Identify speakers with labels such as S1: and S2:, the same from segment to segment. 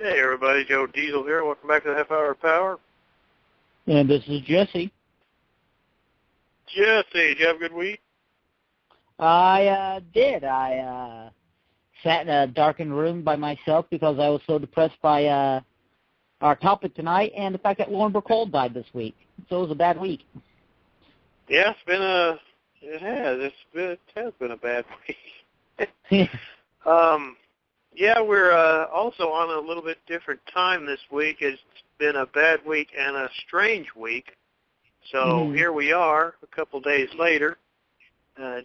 S1: Hey everybody, Joe Diesel here. Welcome back to the Half Hour of Power.
S2: And this is Jesse.
S1: Jesse, did you have a good week?
S2: I did. I sat in a darkened room by myself because I was so depressed by our topic tonight and the fact that Lauren Bacall died this week. So it was a bad week.
S1: Yeah, it has been a bad week. Yeah, we're also on a little bit different time this week. It's been a bad week and a strange week. So here we are, a couple days later,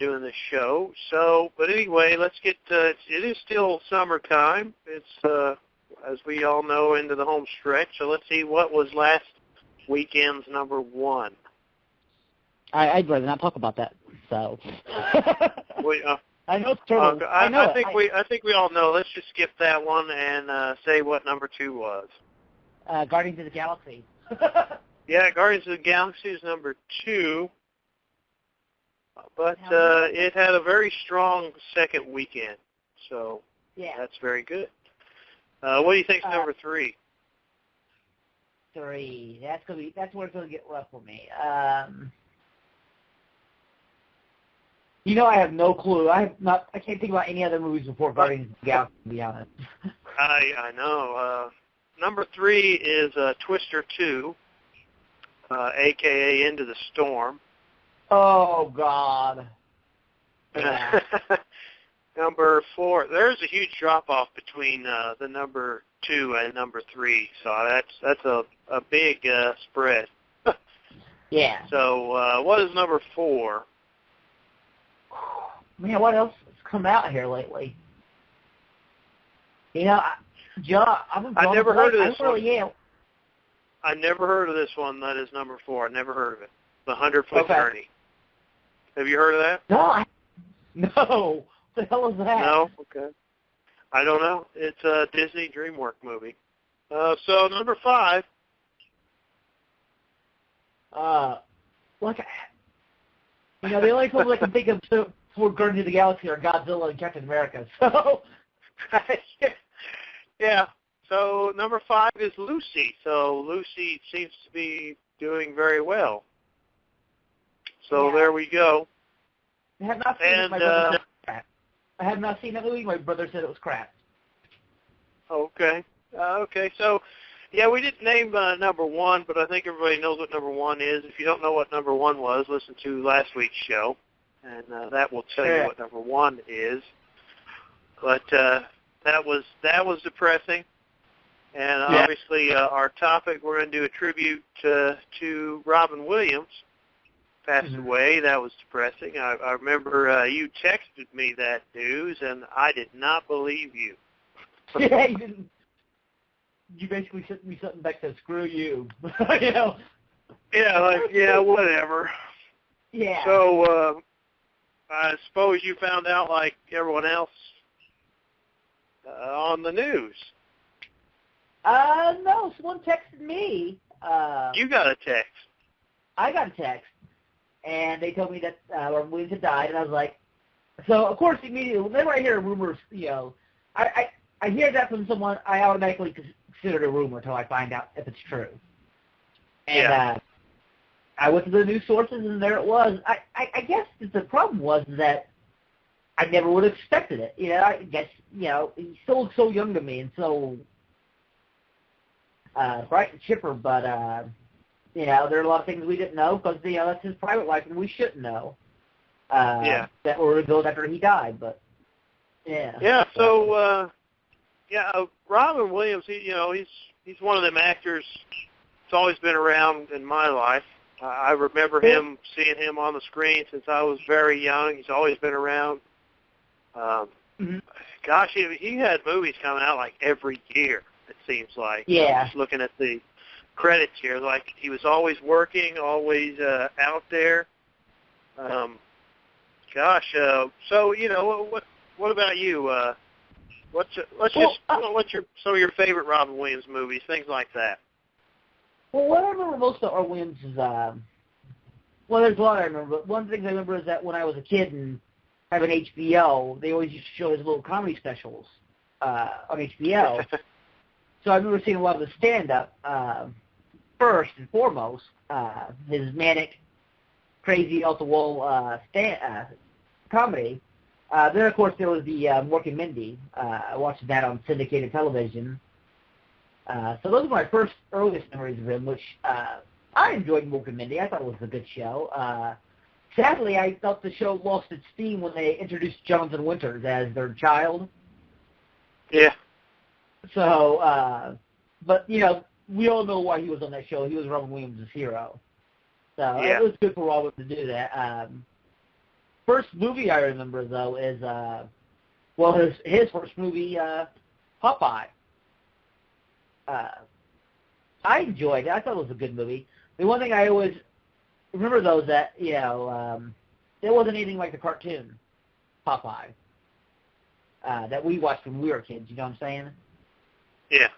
S1: doing this show. So, but anyway, let's get. It is still summertime. It's as we all know, into the home stretch. So let's see what was last weekend's number one.
S2: I'd rather not talk about that. So.
S1: I
S2: know it's turtle.
S1: I think we all know. Let's just skip that one and say what number two was.
S2: Guardians of the Galaxy.
S1: Yeah, Guardians of the Galaxy is number two. But it had a very strong second weekend. So that's very good. What do you think's number three?
S2: Three. That's where it's gonna get rough for me. I have no clue. I can't think about any other movies before Guardians of the Galaxy, to be honest.
S1: I know. Number three is Twister 2, a.k.a. Into the Storm.
S2: Oh, God. Yeah.
S1: Number four, there's a huge drop-off between the number two and number three, so that's a big spread.
S2: Yeah.
S1: So what is number four?
S2: Man, what else has come out here lately? John,
S1: I never heard of this one.
S2: Yeah.
S1: I never heard of this one. That is number four. I never heard of it. The 100-Foot Journey. Have you heard of that?
S2: No. What the hell is that?
S1: No? Okay. I don't know. It's a Disney DreamWorks movie. So number five.
S2: The only people I can think of for Guardians of the Galaxy are Godzilla and Captain America. So.
S1: Yeah. So number five is Lucy. So Lucy seems to be doing very well. So there we go.
S2: I have not seen it. My brother said it was crap. I have not seen that movie. My brother said it was crap.
S1: Okay. Okay. So, yeah, we didn't name number one, but I think everybody knows what number one is. If you don't know what number one was, listen to last week's show, and that will tell you what number one is. But that was depressing, and obviously our topic, we're going to do a tribute to Robin Williams. Passed away. That was depressing. I remember you texted me that news, and I did not believe you.
S2: Yeah, you didn't. You basically sent me something back that screw you.
S1: Yeah, whatever.
S2: Yeah.
S1: So I suppose you found out like everyone else on the news.
S2: No, someone texted me.
S1: You got a text.
S2: I got a text, and they told me that Robin Williams had died, and I was like, so of course immediately whenever I hear rumors, I hear that from someone, I automatically consider it a rumor until I find out if it's true. And I went to the news sources, and there it was. I guess the problem was that I never would have expected it. I guess, he still looks so young to me and so bright and chipper, but, there are a lot of things we didn't know because, that's his private life, and we shouldn't know that were revealed after he died, but, yeah.
S1: Yeah, so, Robin Williams, he's one of them actors that's always been around in my life. I remember seeing him on the screen since I was very young. He's always been around. Gosh, he had movies coming out like every year, it seems like.
S2: Yeah.
S1: Just looking at the credits here, like he was always working, always out there. So what about you? What's some of your favorite Robin Williams movies, things like that?
S2: Well, what I remember most of Robin Williams is, there's a lot I remember, but one of the things I remember is that when I was a kid and having HBO, they always used to show his little comedy specials on HBO. So I remember seeing a lot of the stand-up first and foremost, his manic, crazy, off-the-wall comedy. Then, of course, there was the Mork and Mindy. I watched that on syndicated television. So those are my first earliest memories of him, which I enjoyed Mork and Mindy. I thought it was a good show. Sadly, I thought the show lost its steam when they introduced Jonathan Winters as their child.
S1: Yeah.
S2: So, but, you know, we all know why he was on that show. He was Robin Williams' hero. So
S1: yeah.
S2: it was good for Robin to do that. First movie I remember, though, is, his first movie, Popeye. I enjoyed it. I thought it was a good movie. The one thing I always remember, though, is that, you know, there wasn't anything like the cartoon, Popeye, that we watched when we were kids, you know what I'm saying?
S1: Yeah.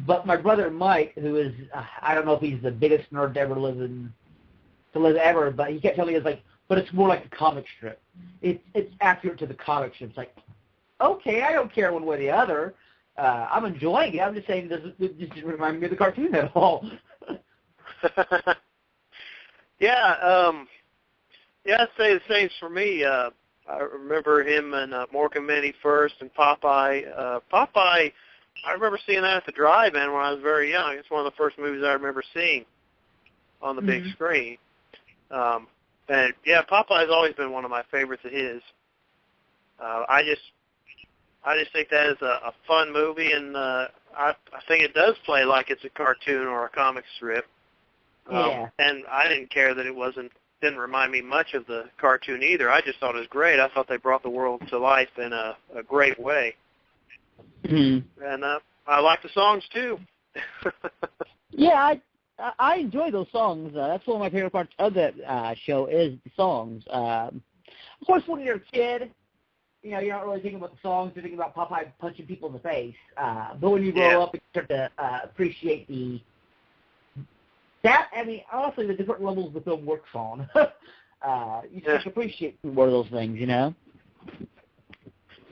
S2: But my brother Mike, who is, I don't know if he's the biggest nerd to live ever, but he kept telling me, it's like, but it's more like a comic strip. It's accurate to the comic strip. It's like, okay, I don't care one way or the other. I'm enjoying it. I'm just saying it doesn't remind me of the cartoon at all.
S1: Yeah, I'd say the same for me. I remember him in Mork and Mindy first, and Popeye. Popeye, I remember seeing that at the drive-in when I was very young. It's one of the first movies I remember seeing on the big screen. And yeah, Popeye's always been one of my favorites of his. I just think that is a fun movie, and I think it does play like it's a cartoon or a comic strip.
S2: Yeah.
S1: And I didn't care that it didn't remind me much of the cartoon either. I just thought it was great. I thought they brought the world to life in a great way.
S2: Mm-hmm.
S1: And I like the songs too.
S2: Yeah, I enjoy those songs. That's one of my favorite parts of that show is the songs. Of course, when you're a kid, you know, you're not really thinking about the songs. You're thinking about Popeye punching people in the face. But when you grow up, you start to appreciate honestly, the different levels the film works on. You start to appreciate more of those things, you know?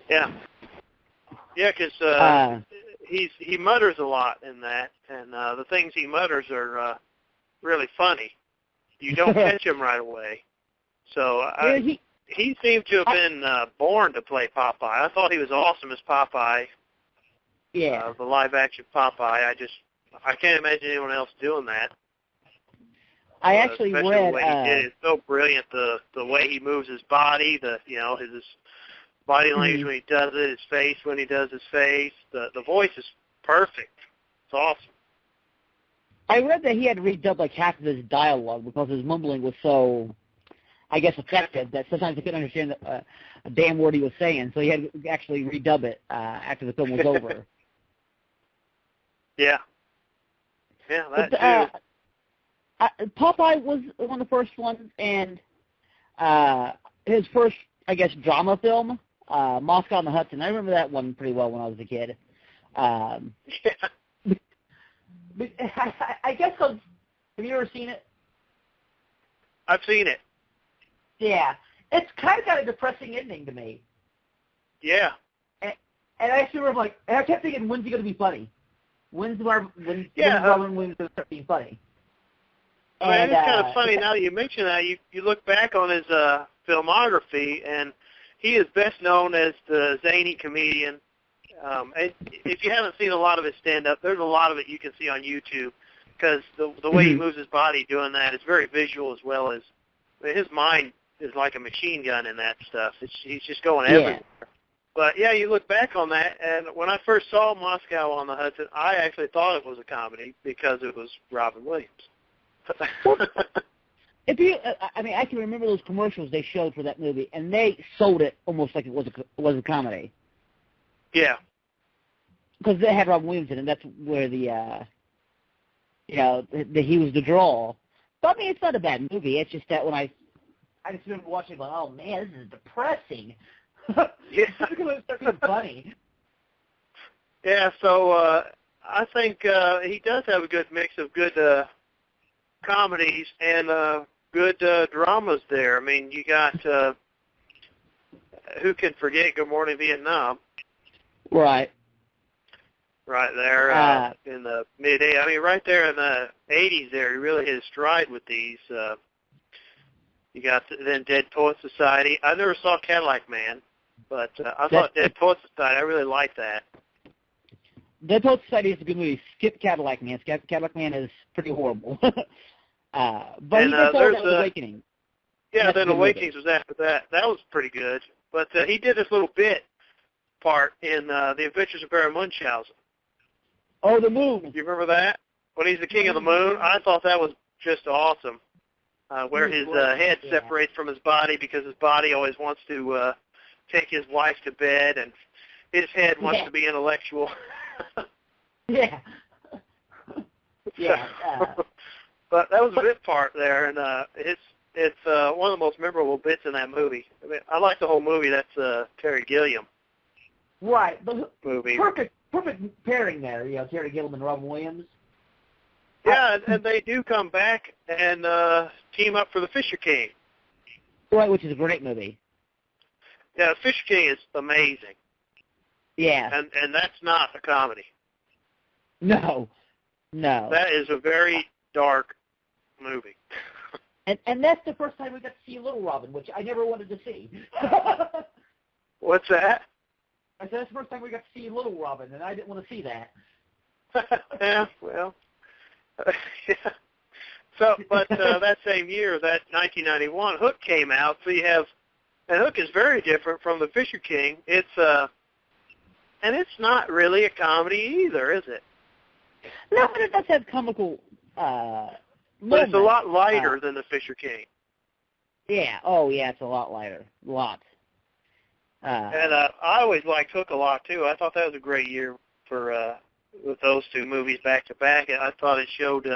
S1: Yeah. Yeah, because he mutters a lot in that, and the things he mutters are really funny. You don't catch him right away. So he seemed to have been born to play Popeye. I thought he was awesome as Popeye.
S2: Yeah.
S1: The live-action Popeye. I can't imagine anyone else doing that.
S2: I actually
S1: especially
S2: read
S1: the way he did it. It's so brilliant. The way he moves his body, his body language when he does it, his face when he does his face. The voice is perfect. It's awesome.
S2: I read that he had to redub like half of his dialogue because his mumbling was so, I guess, effective that sometimes he couldn't understand a damn word he was saying. So he had to actually redub it after the film was over.
S1: Yeah. Yeah, that too.
S2: Popeye was one of the first ones, and his first, I guess, drama film, Moscow on the Hudson. I remember that one pretty well when I was a kid.
S1: Yeah.
S2: But I guess, have you ever seen it?
S1: I've seen it.
S2: Yeah. It's kind of got a depressing ending to me.
S1: Yeah.
S2: And I actually remember, I kept thinking, when's he going to be funny? When's Robin Williams going to start being funny?
S1: And it's kind of funny now that you mention that. You look back on his filmography, and he is best known as the zany comedian. And if you haven't seen a lot of his stand-up, there's a lot of it you can see on YouTube because the way he moves his body doing that is very visual as well as his mind is like a machine gun in that stuff. He's just going everywhere. But, yeah, you look back on that, and when I first saw Moscow on the Hudson, I actually thought it was a comedy because it was Robin Williams.
S2: I can remember those commercials they showed for that movie, and they sold it almost like it was a comedy.
S1: Yeah.
S2: Because they had Robin Williams in it, and that's where he was the draw. But, I mean, it's not a bad movie. It's just that when I just remember watching it going, oh, man, this is depressing.
S1: Yeah.
S2: It's being funny.
S1: Yeah, so I think he does have a good mix of good comedies and good dramas there. I mean, you got who can forget Good Morning Vietnam?
S2: Right.
S1: right there in the mid-80s. I mean, right there in the 80s there, he really hit his stride with these. You got then Dead Poet Society. I never saw Cadillac Man, but I thought Dead Poet Society, I really liked that.
S2: Dead Poet Society is a good movie. Skip Cadillac Man. Cadillac Man is pretty horrible. But he did that Awakening.
S1: Yeah, then Awakenings was after that. That was pretty good. But he did this little bit part in The Adventures of Baron Munchausen.
S2: Oh, the moon.
S1: You remember that? When he's the king of the moon? I thought that was just awesome. Where his head separates from his body because his body always wants to take his wife to bed, and his head wants to be intellectual.
S2: Yeah. Yeah.
S1: But that was a bit part there, and it's one of the most memorable bits in that movie. I mean, I like the whole movie. That's Terry Gilliam.
S2: Right. The
S1: movie.
S2: Perfect pairing there. You know, Terry Gilliam and Robin Williams.
S1: Yeah, and they do come back and team up for The Fisher King.
S2: Right, which is a great movie.
S1: Yeah, Fisher King is amazing.
S2: Yeah.
S1: And that's not a comedy.
S2: No.
S1: That is a very dark movie.
S2: And that's the first time we got to see Little Robin, which I never wanted to see.
S1: What's that?
S2: I said that's the first time we got to see Little Robin, and I didn't want to see that.
S1: Yeah, well, yeah. So, but that same year, that 1991, Hook came out. So you have, and Hook is very different from The Fisher King. It's and it's not really a comedy either, is it?
S2: No, but it does have comical.
S1: But it's a lot lighter than The Fisher King.
S2: Yeah. Oh, yeah. It's a lot lighter. A lot.
S1: And I always liked Hook a lot too. I thought that was a great year for with those two movies back to back, and I thought it showed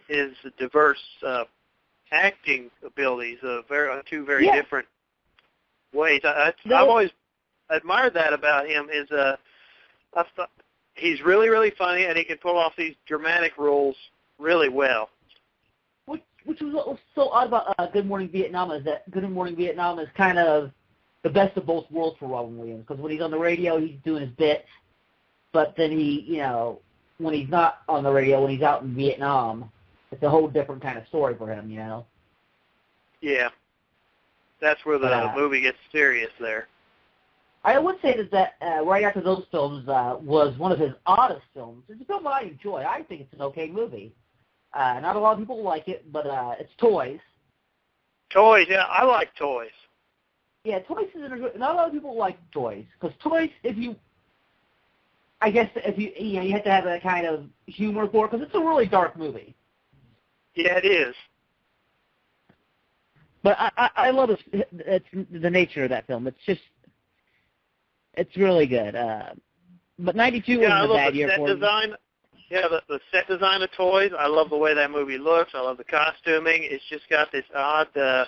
S1: his diverse acting abilities, two very different ways. I've always admired that about him. Is I thought he's really, really funny, and he can pull off these dramatic roles really well.
S2: Which was what was so odd about Good Morning Vietnam is that Good Morning Vietnam is kind of the best of both worlds for Robin Williams, because when he's on the radio, he's doing his bits, but then when he's not on the radio, when he's out in Vietnam, it's a whole different kind of story for him,
S1: Yeah. That's where the movie gets serious there.
S2: I would say that right after those films was one of his oddest films. It's a film that I enjoy. I think it's an okay movie. Not a lot of people like it, but it's Toys.
S1: Toys, yeah, I like Toys.
S2: Yeah, Toys is not a lot of people like Toys, because Toys, if you you have to have that kind of humor for it, because it's a really dark movie.
S1: Yeah, it is.
S2: But I love it's the nature of that film. It's really good. But 92 wasn't a bad year for me.
S1: Yeah, the set design of Toys, I love the way that movie looks. I love the costuming. It's just got this odd, I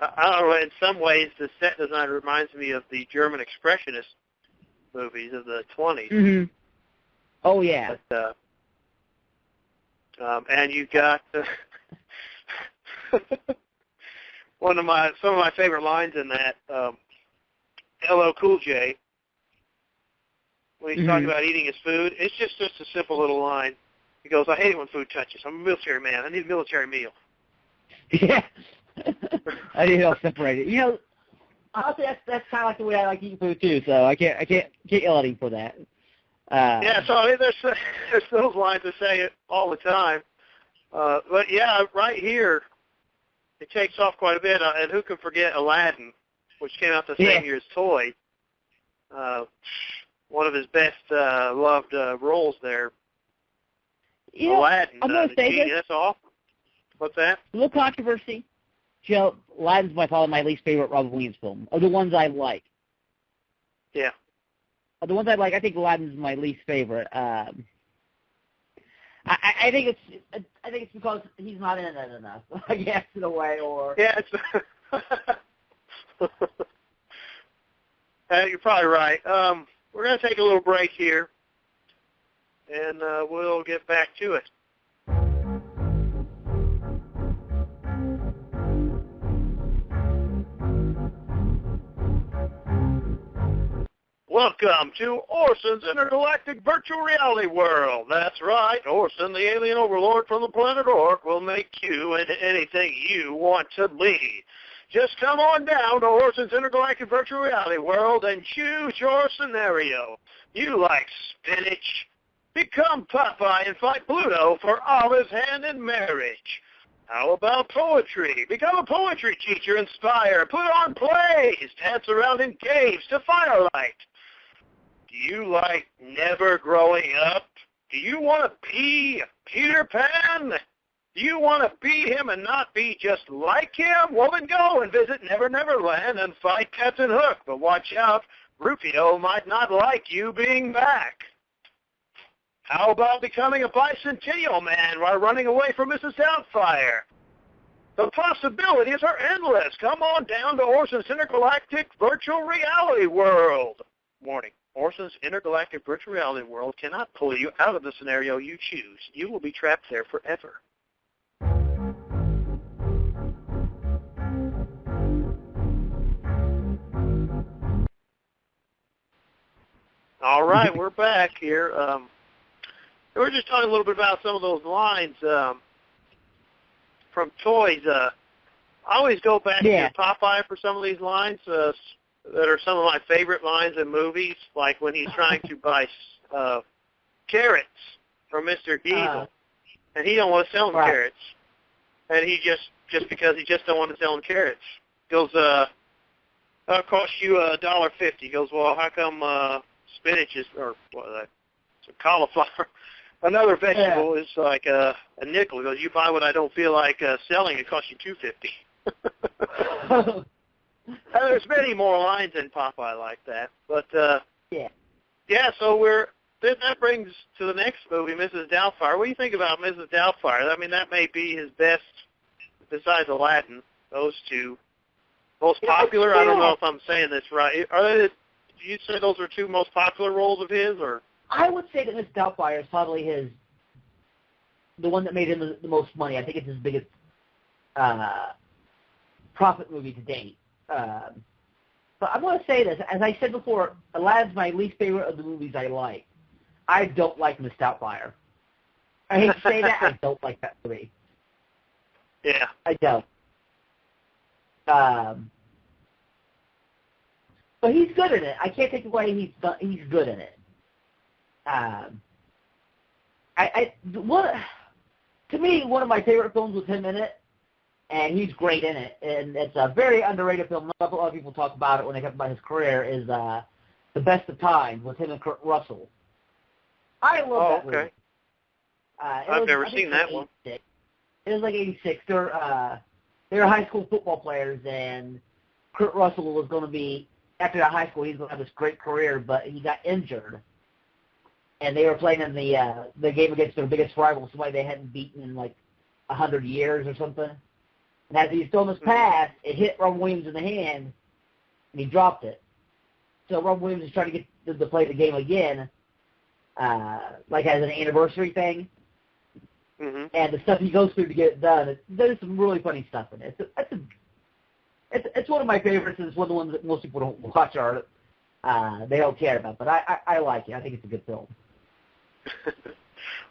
S1: don't know, in some ways the set design reminds me of the German Expressionist movies of the 20s.
S2: Mm-hmm. Oh, yeah.
S1: But, and you got some of my favorite lines in that, LL Cool J, when he's talking about eating his food, it's just a simple little line. He goes, I hate it when food touches. I'm a military man. I need a military meal.
S2: Yeah. I need it all separated. Honestly, that's kind of like the way I like eating food, too, so I can't yell at him for that.
S1: Yeah, so I mean, there's those lines that say it all the time. But, yeah, right here, it takes off quite a bit. And who can forget Aladdin, which came out the same year as Toy. One of his best loved roles there. Aladdin.
S2: I'm going to say this.
S1: That's awesome. What's that?
S2: A little controversy. Aladdin's by far my least favorite Robin Williams film, of the ones I like.
S1: Yeah.
S2: Of the ones I like, I think Aladdin's my least favorite. I think it's because he's not in it enough, I guess, in a way, or...
S1: Yeah, you're probably right. We're going to take a little break here, and we'll get back to it. Welcome to Orson's Intergalactic Virtual Reality World. That's right, Orson, the alien overlord from the planet Orc, will make you into anything you want to be. Just come on down to Orson's Intergalactic Virtual Reality World and choose your scenario. You like spinach? Become Popeye and fight Pluto for Olive's hand in marriage. How about poetry? Become a poetry teacher, inspire, put on plays, dance around in caves to firelight. Do you like never growing up? Do you want to be Peter Pan? Do you want to be him and not be just like him? Well, then go and visit Never Never Land and fight Captain Hook. But watch out, Rufio might not like you being back. How about becoming a bicentennial man while running away from Mrs. Doubtfire? The possibilities are endless. Come on down to Orson's Intergalactic Virtual Reality World. Warning. Orson's Intergalactic Virtual Reality World cannot pull you out of the scenario you choose. You will be trapped there forever. All right, we're back here. We're just talking a little bit about some of those lines from toys. I always go back to Popeye for some of these lines that are some of my favorite lines in movies, like when he's trying to buy carrots from Mr. Eagle, and he don't want to sell him carrots, and he just because he just don't want to sell him carrots, goes, "That'll cost you $1.50." He goes, "Well, how come spinach is or cauliflower?" Another vegetable is like a nickel. He goes, "You buy what I don't feel like selling, it costs you $2.50. There's many more lines in Popeye like that, but so that brings to the next movie, Mrs. Doubtfire. What do you think about Mrs. Doubtfire? I mean, that may be his best, besides Aladdin. Those two most popular. I don't know if I'm saying this right. Do you say those are two most popular roles of his, or?
S2: I would say that Mrs. Doubtfire is probably the one that made him the most money. I think it's his biggest profit movie to date. But I'm going to say this. As I said before, Aladdin's my least favorite of the movies I like. I don't like Miss Doubtfire. I hate to say that. I don't like that movie.
S1: Yeah.
S2: I don't. But he's good in it. I can't take away he's good in it. To me, one of my favorite films was him in it, and he's great in it. And it's a very underrated film. Not a lot of people talk about it when they talk about his career. Is The Best of Times with him and Kurt Russell. I love that movie.
S1: I've never seen that one.
S2: It was like '86. They were high school football players, and Kurt Russell was going to be, after high school, he's going to have this great career, but he got injured. And they were playing in the game against their biggest rival, somebody they hadn't beaten in like 100 years or something. And as he was throwing his pass, it hit Robin Williams in the hand, and he dropped it. So Robin Williams is trying to get to play the game again, like as an anniversary thing.
S1: Mm-hmm.
S2: And the stuff he goes through to get it done, there's some really funny stuff in it. It's one of my favorites, and it's one of the ones that most people don't watch or they don't care about. But I like it. I think it's a good film.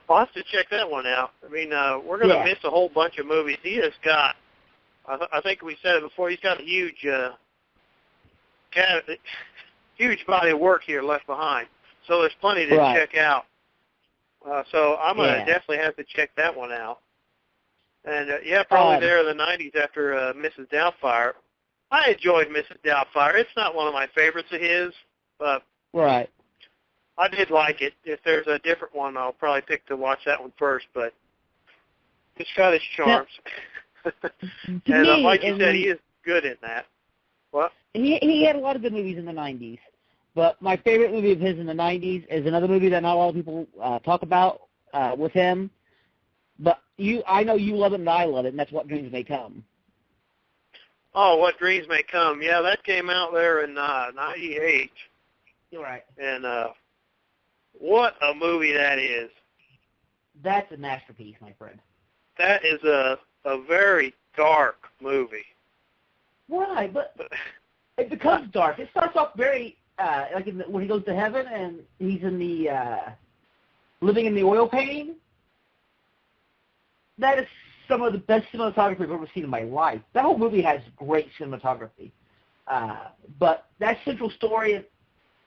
S1: I'll have to check that one out. I mean, we're going to miss a whole bunch of movies. He has got, I think we said it before, he's got a huge body of work here left behind. So there's plenty to check out. So I'm going to definitely have to check that one out. And, probably there in the 90s after Mrs. Doubtfire. I enjoyed Mrs. Doubtfire. It's not one of my favorites of his, but I did like it. If there's a different one, I'll probably pick to watch that one first, but it's got its charms. And like you said, he is good in that. What?
S3: He had a lot of good movies in the 90s, but my favorite movie of his in the 90s is another movie that not a lot of people talk about with him, but I know you love it and I love it, and that's What Dreams May Come.
S1: Oh, What Dreams May Come. Yeah, that came out there in 98.
S2: You're right.
S1: And what a movie that is.
S2: That's a masterpiece, my friend.
S1: That is a very dark movie.
S2: Why? But it becomes dark. It starts off very like when he goes to heaven and he's in the living in the oil painting. That is some of the best cinematography I've ever seen in my life. That whole movie has great cinematography. But that central story,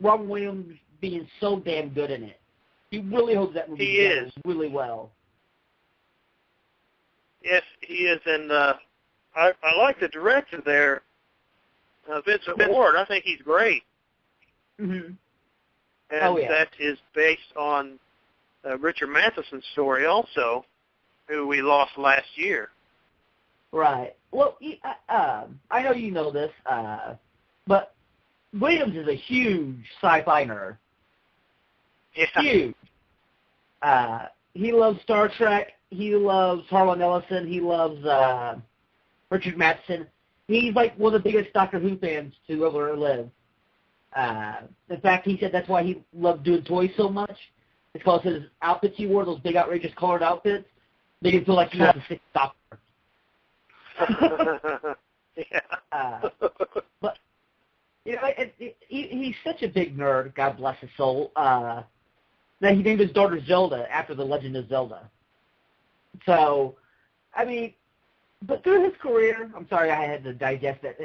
S2: Robin Williams being so damn good in it, you really hope that movie does really well.
S1: Yes, he is, and I like the director there, Vincent Ward. I think he's great.
S2: Mm-hmm.
S1: And that is based on Richard Matheson's story also, who we lost last year.
S2: Right. Well, I know you know this, but Williams is a huge sci-fi nerd.
S1: Yeah.
S2: Huge. He loves Star Trek. He loves Harlan Ellison. He loves Richard Matheson. He's like one of the biggest Doctor Who fans to ever live. In fact, he said that's why he loved doing toys so much. It's because his outfits he wore, those big outrageous colored outfits, made him feel like he was the sixth Doctor.
S1: Yeah.
S2: But you know, he's such a big nerd. God bless his soul. That he named his daughter Zelda after the Legend of Zelda. So, I mean, but through his career, I'm sorry I had to digest that,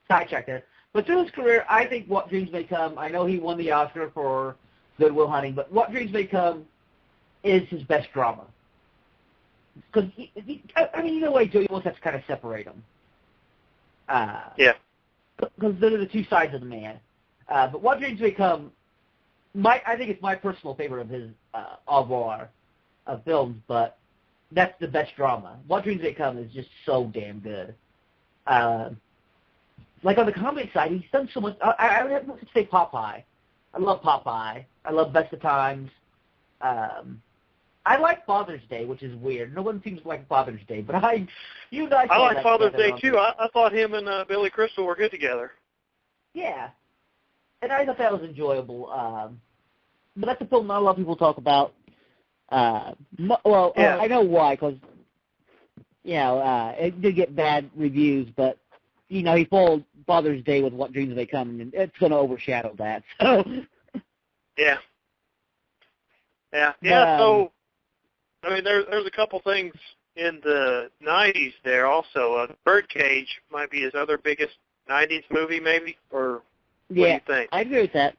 S2: sidetrack there. But through his career, I think What Dreams May Come. I know he won the Oscar for Good Will Hunting, but What Dreams May Come is his best drama. Because either way, Joe, you almost have to kind of separate them.
S1: Yeah.
S2: Because they're the two sides of the man. But What Dreams May Come, I think it's my personal favorite of his avoir of films, but that's the best drama. What Dreams May Come is just so damn good. Like on the comedy side, he's done so much. I would have to say Popeye. I love Popeye. I love Best of Times. I like Father's Day, which is weird. No one seems to like Father's Day, but I
S1: like Father's Day too. I thought him and Billy Crystal were good together.
S2: Yeah, and I thought that was enjoyable. But that's a film not a lot of people talk about. I know why, because it did get bad reviews, but he followed Father's Day with What Dreams May Come, and it's going to overshadow that. So
S1: yeah. So I mean, there's a couple things in the '90s there also. Birdcage might be his other biggest '90s movie, maybe, or what do you think?
S3: I agree with that.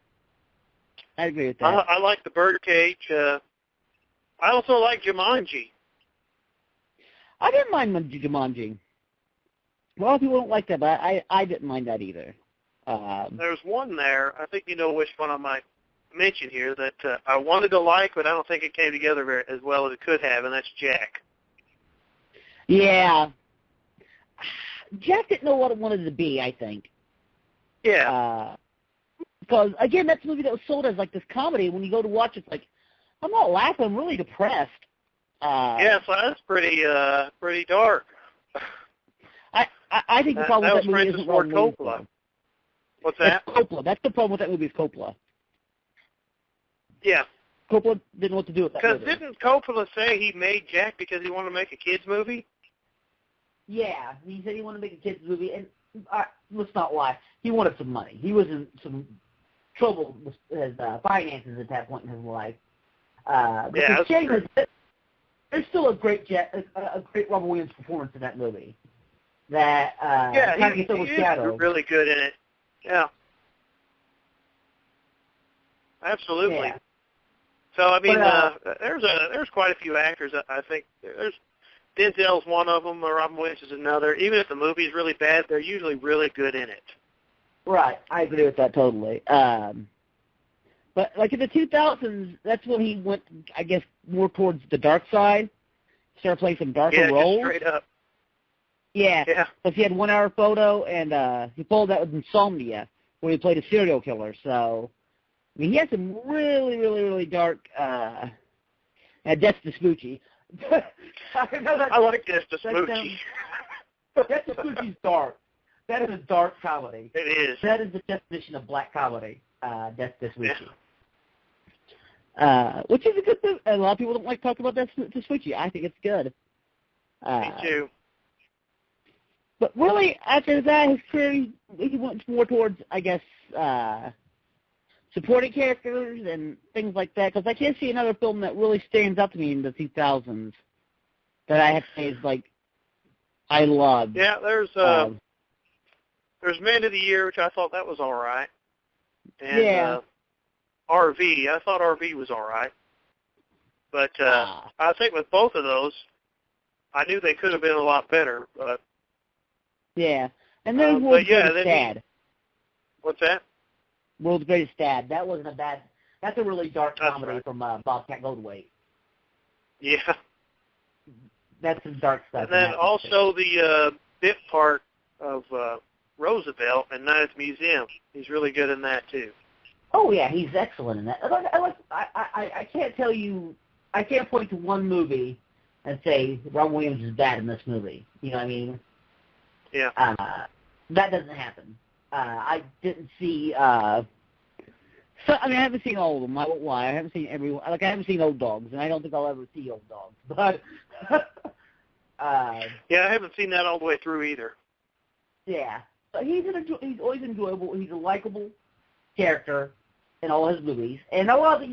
S1: I like the Birdcage. I also like Jumanji.
S3: I didn't mind Jumanji. A lot of people don't like that, but I didn't mind that either.
S1: There's one there, I think you know which one I might mention here, that I wanted to like, but I don't think it came together as well as it could have, and that's Jack.
S3: Yeah. Jack didn't know what it wanted to be, I think.
S1: Yeah.
S3: Because, again, that's a movie that was sold as, like, this comedy. When you go to watch it, it's like, I'm not laughing, I'm really depressed.
S1: So that's pretty dark.
S3: I think the problem with that movie isn't Robin Williams.
S1: Coppola. What's that?
S3: It's Coppola. That's the problem with that movie is Coppola.
S1: Yeah.
S3: Coppola didn't know what to do with that movie.
S1: Because didn't Coppola say he made Jack because he wanted to make a kids movie?
S2: Yeah, he said he wanted to make a kids movie, and let's not lie, he wanted some money. He was in some trouble with his finances at that point in his life. But the shame is that there's still a great Robin Williams performance in that movie. That kind of gets overshadowed.
S1: He's really good in it. Yeah. Absolutely. Yeah. So I mean, there's quite a few actors. I think there's Denzel's one of them, or Robin Williams is another. Even if the movie's really bad, they're usually really good in it.
S2: Right, I agree with that totally.
S3: But like in the 2000s, that's when he went, I guess, more towards the dark side. Started playing some darker roles.
S1: Yeah, straight up.
S3: Yeah. Because he had 1 Hour Photo, and he followed that with Insomnia, where he played a serial killer. So, I mean, he had some really, really, really dark. Death to Smoochie.
S2: I
S1: like Death to Smoochie.
S2: Death to Smoochie's dark. That is a dark comedy.
S1: It is.
S2: That is the definition of black comedy. Death to Smoochie.
S3: Yeah. Which is a good thing. A lot of people don't like talking about Death to Smoochie. I think it's good.
S1: Me too.
S3: But really, after that, his career, he went more towards, I guess, supporting characters and things like that, because I can't see another film that really stands out to me in the 2000s that I have to say is like I love.
S1: Yeah, there's Man of the Year, which I thought that was all right, and RV. I thought RV was all right, but I think with both of those, I knew they could have been a lot better. But
S3: yeah, and there's World's Greatest Dad.
S1: What's that?
S3: World's Greatest Dad. That wasn't a bad. That's a really dark comedy
S1: right.
S3: from Bobcat Goldthwait.
S1: Yeah.
S3: That's some dark stuff.
S1: And then also the bit part of Roosevelt and Night at the Museum. He's really good in that too.
S3: Oh yeah, he's excellent in that. I can't tell you. I can't point to one movie and say Robin Williams is bad in this movie. You know what I mean?
S1: Yeah.
S3: That doesn't happen. I didn't see. I haven't seen all of them. I won't lie. I haven't seen everyone. Like I haven't seen Old Dogs, and I don't think I'll ever see Old Dogs. But
S1: yeah, I haven't seen that all the way through either.
S3: Yeah, he's always enjoyable. He's a likable character in all his movies, and a lot of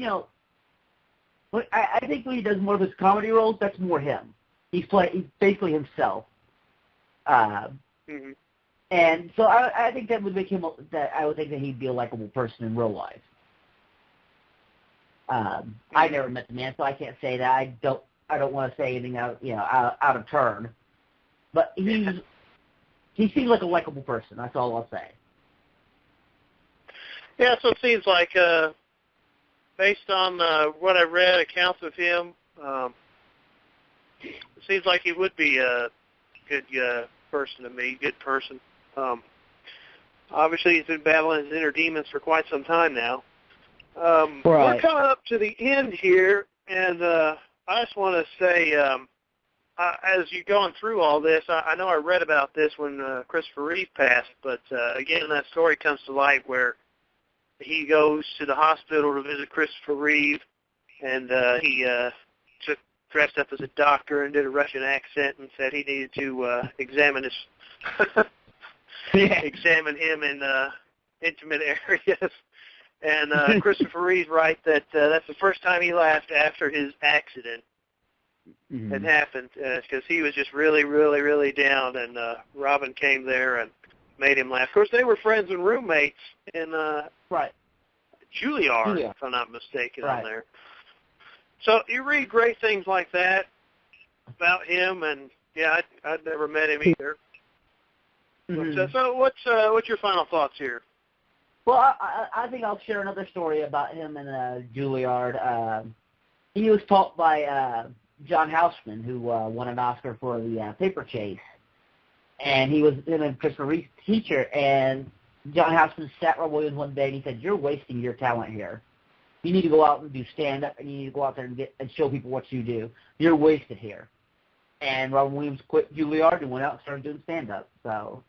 S3: I think when he does more of his comedy roles, that's more him. He's basically himself.
S1: Mm-hmm.
S3: And so I think that would make him. I would think that he'd be a likable person in real life. I never met the man, so I can't say that. I don't want to say anything out of turn. But he seems like a likable person. That's all I'll say.
S1: Yeah, so it seems like, based on what I read, accounts of him, it seems like he would be a good person to me, good person. Obviously, he's been battling his inner demons for quite some time now.
S3: Right.
S1: We're coming up to the end here, and I just want to say, as you're going through all this, I know I read about this when Christopher Reeve passed, but again, that story comes to light where he goes to the hospital to visit Christopher Reeve, and he dressed up as a doctor and did a Russian accent and said he needed to examine him in intimate areas. And Christopher Reeve writes that that's the first time he laughed after his accident had happened, because he was just really, really, really down, and Robin came there and made him laugh. Of course, they were friends and roommates in Juilliard, if I'm not mistaken, on there. So you read great things like that about him, and yeah, I'd never met him either. Mm-hmm. So what's your final thoughts here?
S3: Well, I think I'll share another story about him in Juilliard. He was taught by John Houseman, who won an Oscar for the Paper Chase. And he was him and Christopher Reeve's teacher, and John Houseman sat Robin Williams one day and he said, "You're wasting your talent here. You need to go out and do stand-up, and you need to go out there and show people what you do. You're wasted here." And Robin Williams quit Juilliard and went out and started doing stand-up. So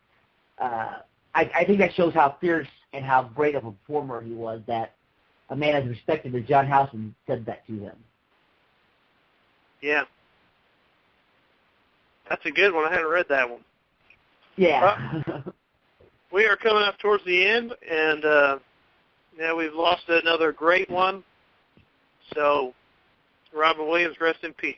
S3: I think that shows how fierce and how great of a performer he was, that a man as respected as John Houseman said that to him.
S1: Yeah. That's a good one. I hadn't read that one.
S3: Yeah.
S1: We are coming up towards the end, and we've lost another great one. So, Robin Williams, rest in peace.